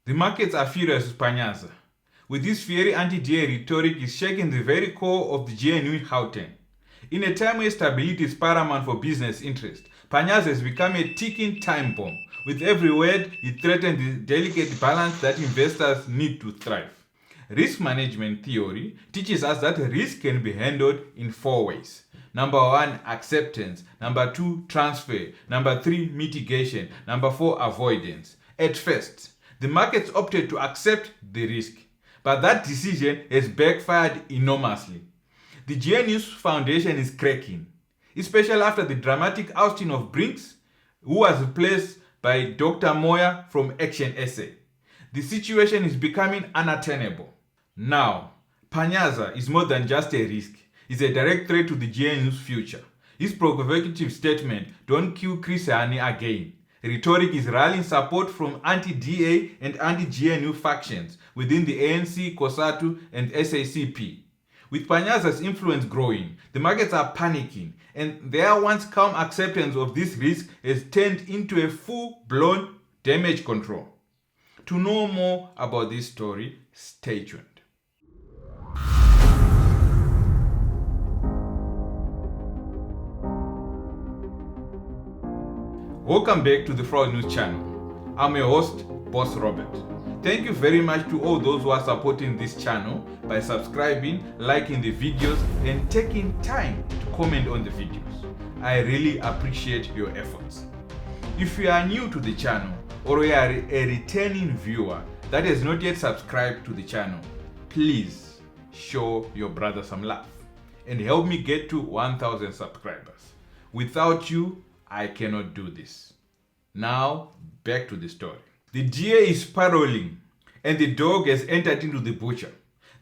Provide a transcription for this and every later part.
The markets are furious with Panyaza. With this fiery anti-DA rhetoric is shaking the very core of the GNU in Gauteng. In a time where stability is paramount for business interest, Panyaza has become a ticking time bomb. With every word, it threatens the delicate balance that investors need to thrive. Risk management theory teaches us that risk can be handled in 4 ways. Number 1, acceptance. Number 2, transfer. Number 3, mitigation. Number 4, avoidance. At first, the markets opted to accept the risk, but that decision has backfired enormously. The GNU's foundation is cracking, especially after the dramatic ousting of Brinks, who was replaced by Dr. Moya from Action SA. The situation is becoming unattainable. Now, Panyaza is more than just a risk. It's a direct threat to the GNU's future. His provocative statement, "Don't kill Chris Hani again," rhetoric is rallying support from anti-DA and anti-GNU factions within the ANC, COSATU, and SACP. With Panyaza's influence growing, the markets are panicking, and their once calm acceptance of this risk has turned into a full-blown damage control. To know more about this story, stay tuned. Welcome back to the Fraud News channel. I'm your host, Boss Robert. Thank you very much to all those who are supporting this channel by subscribing, liking the videos, and taking time to comment on the videos. I really appreciate your efforts. If you are new to the channel or you are a returning viewer that has not yet subscribed to the channel, please show your brother some love and help me get to 1,000 subscribers. Without you, I cannot do this. Now, back to the story. The DA is spiraling, and the dog has entered into the butcher.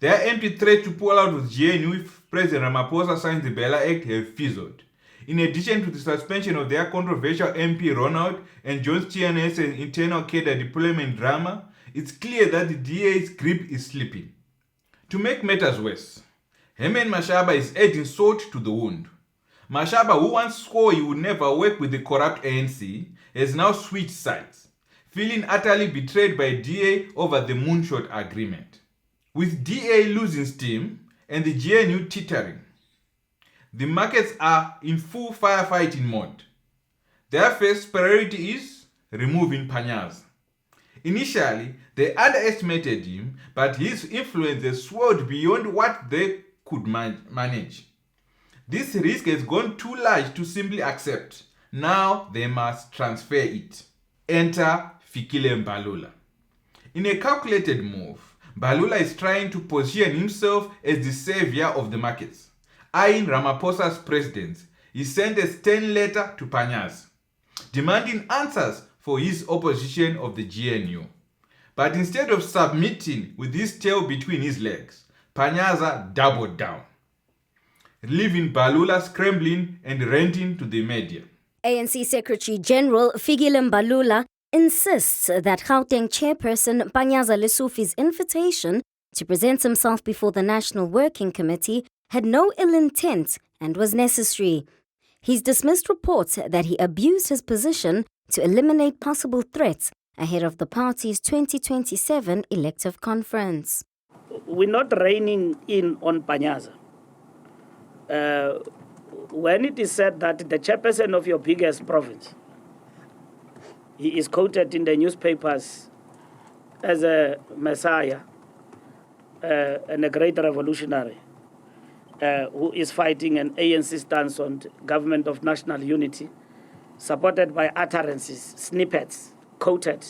Their empty threat to pull out with GNU if President Ramaphosa signs the Bella Act have fizzled. In addition to the suspension of their controversial MP Ronald and John's TNS and internal cadre deployment drama, it's clear that the DA's grip is slipping. To make matters worse, Herman Mashaba is adding salt to the wound. Mashaba, who once swore he would never work with the corrupt ANC, has now switched sides, feeling utterly betrayed by DA over the moonshot agreement. With DA losing steam and the GNU teetering, the markets are in full firefighting mode. Their first priority is removing Panyaza. Initially, they underestimated him, but his influence has swelled beyond what they could manage. This risk has gone too large to simply accept. Now they must transfer it. Enter Mbalula. In a calculated move, Mbalula is trying to position himself as the savior of the markets. Eyeing Ramaphosa's presidency, he sent a stern letter to Panyaza, demanding answers for his opposition of the GNU. But instead of submitting with his tail between his legs, Panyaza doubled down, leaving Mbalula scrambling and ranting to the media. ANC Secretary General Mbalula insists that Gauteng chairperson Panyaza Lesufi's invitation to present himself before the National Working Committee had no ill intent and was necessary. He's dismissed reports that he abused his position to eliminate possible threats ahead of the party's 2027 elective conference. We're not reining in on Panyaza. When it is said that the chairperson of your biggest province, he is quoted in the newspapers as a messiah and a great revolutionary who is fighting an ANC stance on government of national unity, supported by utterances, snippets, quoted,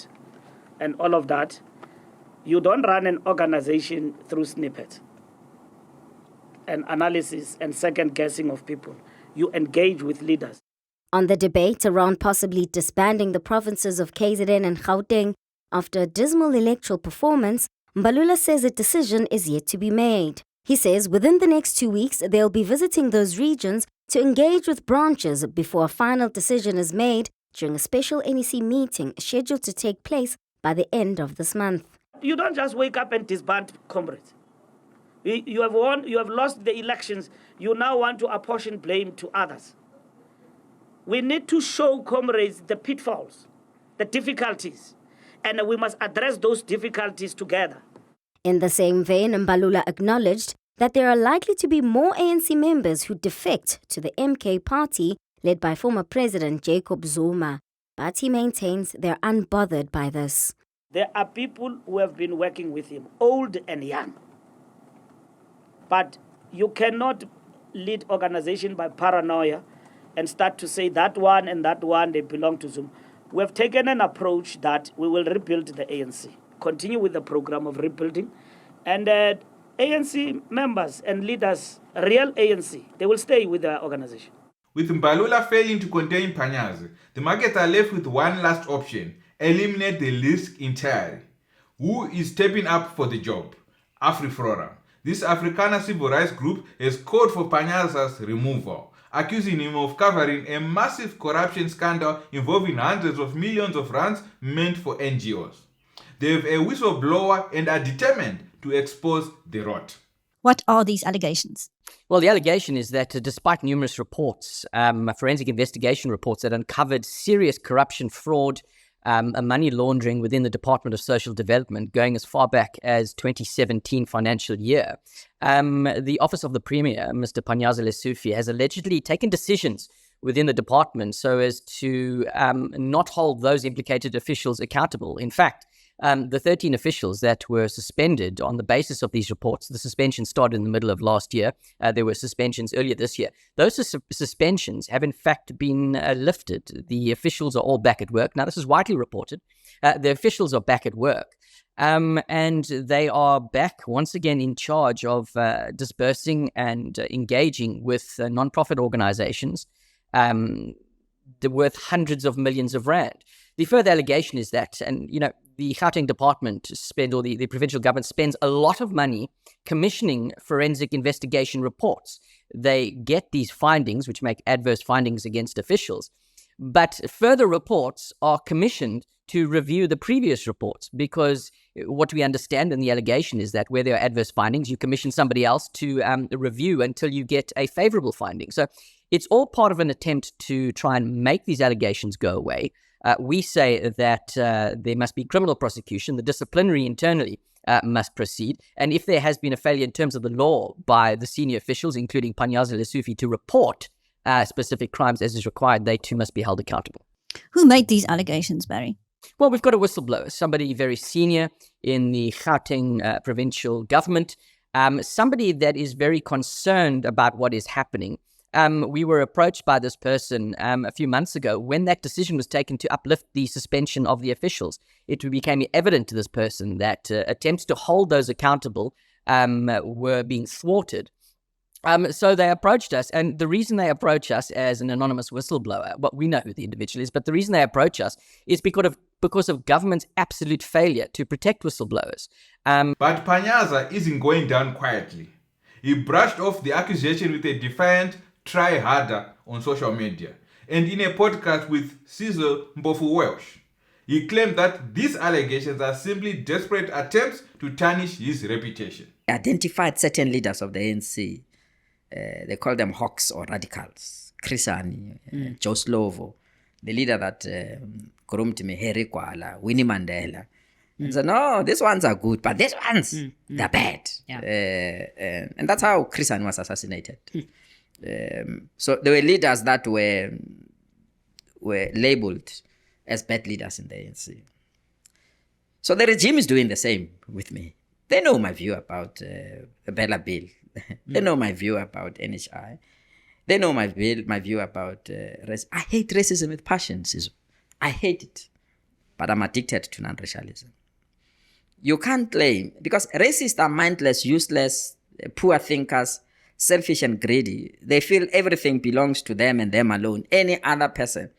and all of that. You don't run an organization through snippets and analysis and second guessing of people. You engage with leaders. On the debate around possibly disbanding the provinces of KZN and Gauteng after a dismal electoral performance, Mbalula says a decision is yet to be made. He says within the next 2 weeks, they'll be visiting those regions to engage with branches before a final decision is made during a special NEC meeting scheduled to take place by the end of this month. You don't just wake up and disband comrades. You have won, you have lost the elections. You now want to apportion blame to others. We need to show comrades the pitfalls, the difficulties, And we must address those difficulties together. In the same vein, Mbalula acknowledged that there are likely to be more ANC members who defect to the MK party led by former President Jacob Zuma, but he maintains they're unbothered by this. There are people who have been working with him, old and young. But you cannot lead organization by paranoia and start to say that one and that one, they belong to Zuma. We have taken an approach that we will rebuild the ANC, continue with the program of rebuilding, and ANC members and leaders, real ANC, they will stay with the organization. With Mbalula failing to contain Panyaza, the markets are left with one last option: eliminate the list entirely. Who is stepping up for the job? Afriforum. This Afrikaner civil rights group has called for Panyaza's removal, accusing him of covering a massive corruption scandal involving hundreds of millions of rands meant for NGOs. They have a whistleblower and are determined to expose the rot. What are these allegations? Well, the allegation is that despite numerous reports, forensic investigation reports that uncovered serious corruption, fraud, money laundering within the Department of Social Development going as far back as 2017 financial year, the Office of the Premier, Mr. Panyaza Lesufi, has allegedly taken decisions within the department so as to not hold those implicated officials accountable. In fact, the 13 officials that were suspended on the basis of these reports, the suspension started in the middle of last year. There were suspensions earlier this year. Those suspensions have in fact been lifted. The officials are all back at work. Now, this is widely reported. The officials are back at work. And they are back once again in charge of dispersing and engaging with non-profit organizations worth hundreds of millions of rand. The further allegation is that, and the Gauteng department the provincial government spends a lot of money commissioning forensic investigation reports. They get these findings, which make adverse findings against officials, but further reports are commissioned to review the previous reports, because what we understand in the allegation is that where there are adverse findings, you commission somebody else to review until you get a favorable finding. So it's all part of an attempt to try and make these allegations go away. We say that there must be criminal prosecution. The disciplinary internally must proceed. And if there has been a failure in terms of the law by the senior officials, including Panyaza Lesufi, to report specific crimes as is required, they too must be held accountable. Who made these allegations, Barry? Well, we've got a whistleblower, somebody very senior in the Gauteng provincial government, somebody that is very concerned about what is happening. We were approached by this person a few months ago when that decision was taken to uplift the suspension of the officials. It became evident to this person that attempts to hold those accountable were being thwarted. So they approached us, and the reason they approach us as an anonymous whistleblower, well, we know who the individual is, but the reason they approach us is because of government's absolute failure to protect whistleblowers. But Panyaza isn't going down quietly. He brushed off the accusation with a defiant "try harder" on social media, and in a podcast with Cecil Mbofu Welsh, he claimed that these allegations are simply desperate attempts to tarnish his reputation. Identified certain leaders of the ANC. They call them hawks or radicals. Chris Hani, Joe Slovo, the leader that groomed me, Harry Kwala, Winnie Mandela. And so, no, these ones are good, but these ones, they're bad. Yeah. And that's how Chris Hani was assassinated. So there were leaders that were labeled as bad leaders in the ANC. So the regime is doing the same with me. They know my view about the Bella Bill. They know my view about NHI. They know my view about race. I hate racism with passion, Sisu. I hate it. But I'm addicted to non-racialism. You can't claim, because racists are mindless, useless, poor thinkers, selfish and greedy. They feel everything belongs to them and them alone. Any other person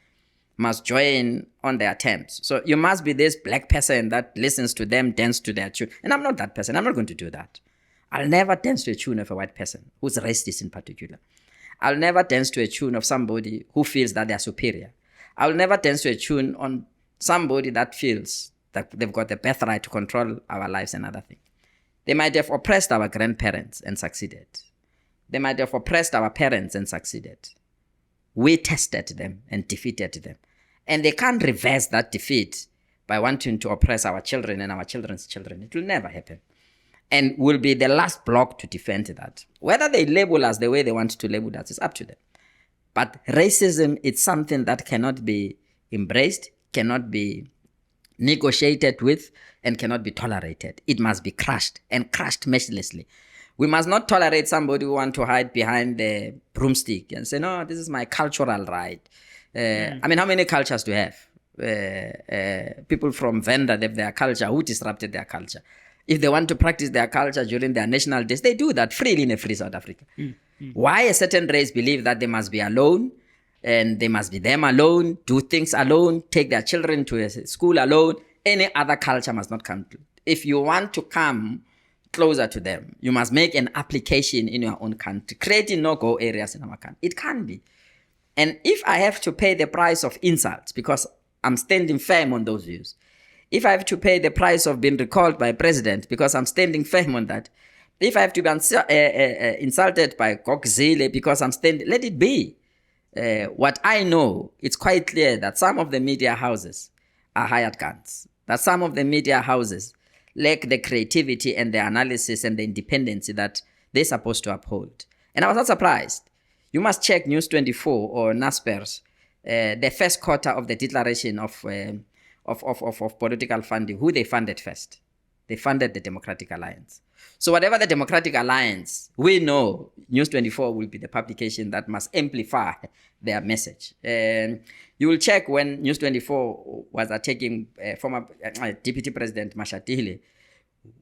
must join on their terms. So you must be this black person that listens to them, dance to their tune. And I'm not that person. I'm not going to do that. I'll never dance to a tune of a white person, who's racist in particular. I'll never dance to a tune of somebody who feels that they're superior. I'll never dance to a tune on somebody that feels that they've got the birthright to control our lives and other things. They might have oppressed our grandparents and succeeded. They might have oppressed our parents and succeeded. We tested them and defeated them. And they can't reverse that defeat by wanting to oppress our children and our children's children. It will never happen. And we'll be the last bloc to defend that. Whether they label us the way they want to label us is up to them. But racism is something that cannot be embraced, cannot be negotiated with, and cannot be tolerated. It must be crushed, and crushed mercilessly. We must not tolerate somebody who wants to hide behind the broomstick and say, no, this is my cultural right. I mean, how many cultures do you have? People from Venda, they have their culture. Who disrupted their culture? If they want to practice their culture during their national days, they do that freely in a free South Africa. Why a certain race believe that they must be alone, and they must be them alone, do things alone, take their children to a school alone? Any other culture must not come to. If you want to come closer to them, you must make an application in your own country, creating no-go areas in our country. It can be. And if I have to pay the price of insults, because I'm standing firm on those views, if I have to pay the price of being recalled by a president, because I'm standing firm on that, if I have to be insulted by Gokzile because I'm standing, let it be. What I know, it's quite clear that some of the media houses are hired guns, that some of the media houses lack the creativity and the analysis and the independence that they're supposed to uphold. And I was not surprised. You must check News 24 or Naspers, the first quarter of the declaration of political funding, who they funded first. They funded the Democratic Alliance. So whatever the Democratic Alliance, we know News 24 will be the publication that must amplify their message. And you will check when News 24 was attacking former Deputy President Mashatile,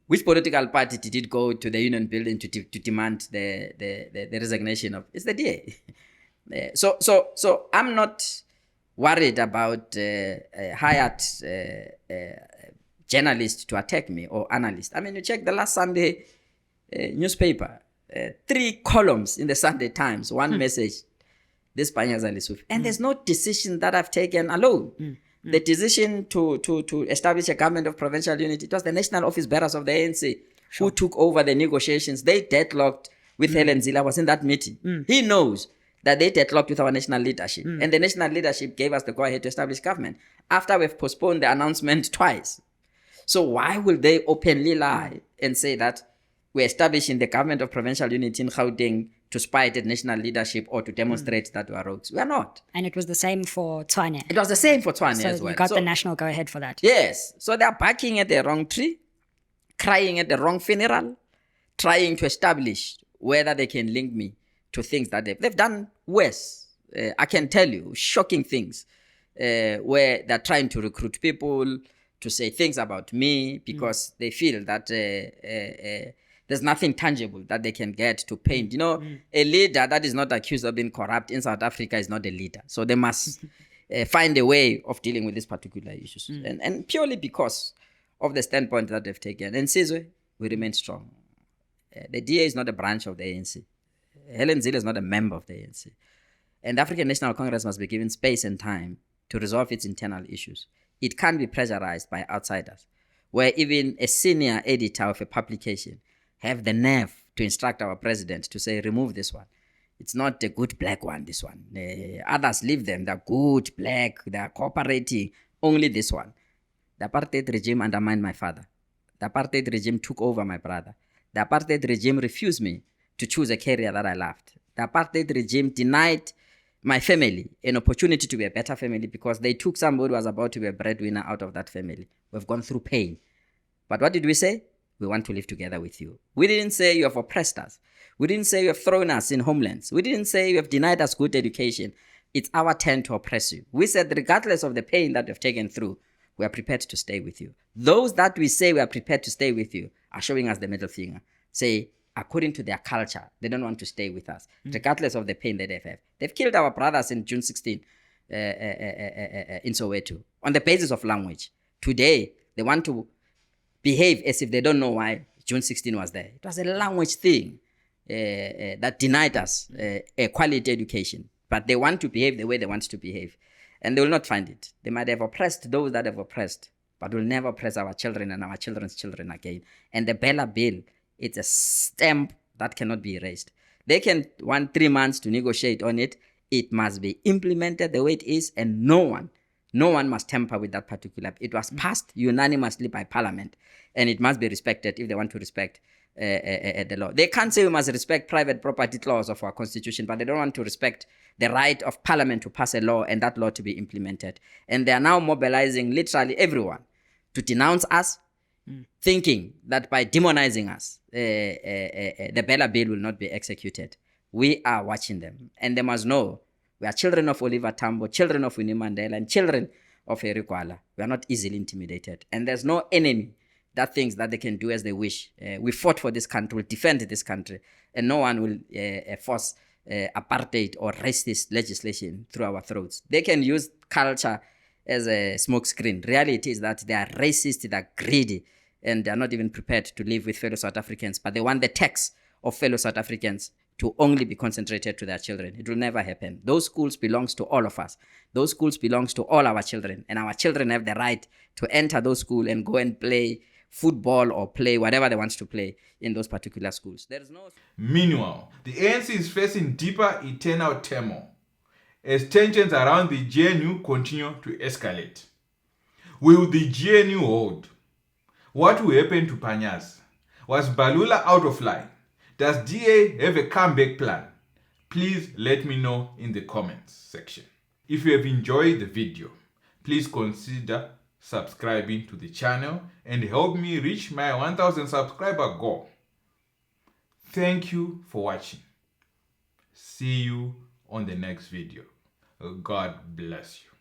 which political party did it go to the Union Building to demand the resignation of? It's the DA. So I'm not worried about hired journalists to attack me or analysts. I mean, you check the last Sunday newspaper, 3 columns in the Sunday Times, one message, this Panyaza Lesotho. And there's no decision that I've taken alone. The decision to establish a government of provincial unity, it was the national office bearers of the ANC who took over the negotiations. They deadlocked with Helen Zille. I was in that meeting. He knows that they deadlocked with our national leadership. And the national leadership gave us the go-ahead to establish government after we've postponed the announcement twice. So why will they openly lie and say that we're establishing the government of provincial unity in Gauteng to spite at national leadership or to demonstrate that we are rogues? We are not. And it was the same for Tshwane. It was the same for Tshwane So as well. you got the national go-ahead for that. Yes. So they're barking at the wrong tree, crying at the wrong funeral, trying to establish whether they can link me to things that they've done worse. I can tell you, shocking things where they're trying to recruit people to say things about me because they feel that there's nothing tangible that they can get to paint. You know, a leader that is not accused of being corrupt in South Africa is not a leader. So they must find a way of dealing with these particular issues. And purely because of the standpoint that they've taken. And Sizwe, we remain strong. The DA is not a branch of the ANC. Helen Zille is not a member of the ANC. And the African National Congress must be given space and time to resolve its internal issues. It can't be pressurized by outsiders, where even a senior editor of a publication have the nerve to instruct our president to say, remove this one. It's not the good black one, this one. Others leave them. They're good black. They're cooperating. Only this one. The apartheid regime undermined my father. The apartheid regime took over my brother. The apartheid regime refused me to choose a career that I loved. The apartheid regime denied my family an opportunity to be a better family because they took somebody who was about to be a breadwinner out of that family. We've gone through pain. But what did we say? We want to live together with you. We didn't say you have oppressed us. We didn't say you have thrown us in homelands. We didn't say you have denied us good education. It's our turn to oppress you. We said regardless of the pain that we've taken through, we are prepared to stay with you. Those that we say we are prepared to stay with you are showing us the middle finger. Say, according to their culture, they don't want to stay with us, regardless of the pain that they've had. They've killed our brothers in June 16 in Soweto on the basis of language. Today, they want to behave as if they don't know why June 16 was there. It was a language thing that denied us a quality education. But they want to behave the way they want to behave. And they will not find it. They might have oppressed those that have oppressed, but will never oppress our children and our children's children again. And the Bella Bill, it's a stamp that cannot be erased. They can want 3 months to negotiate on it. It must be implemented the way it is, and no No one must tamper with that particular. It was passed unanimously by Parliament, and it must be respected if they want to respect the law. They can't say we must respect private property clause of our constitution, but they don't want to respect the right of Parliament to pass a law and that law to be implemented. And they are now mobilizing literally everyone to denounce us, thinking that by demonizing us, the Bella Bill will not be executed. We are watching them, and they must know we are children of Oliver Tambo, children of Winnie Mandela, and children of Eric Wala. We are not easily intimidated, and there's no enemy that thinks that they can do as they wish. We fought for this country, we'll defend this country, and no one will force apartheid or racist legislation through our throats. They can use culture as a smokescreen. Reality is that they are racist, they are greedy, and they are not even prepared to live with fellow South Africans, but they want the tax of fellow South Africans to only be concentrated to their children. It will never happen. Those schools belongs to all of us. Those schools belongs to all our children, and our children have the right to enter those schools and go and play football or play whatever they want to play in those particular schools. There is no. Meanwhile, the ANC is facing deeper internal turmoil as tensions around the GNU continue to escalate. Will the GNU hold? What will happen to Panyaza? Was Mbalula out of line? Does DA have a comeback plan? Please let me know in the comments section. If you have enjoyed the video, please consider subscribing to the channel and help me reach my 1000 subscriber goal. Thank you for watching. See you on the next video. God bless you.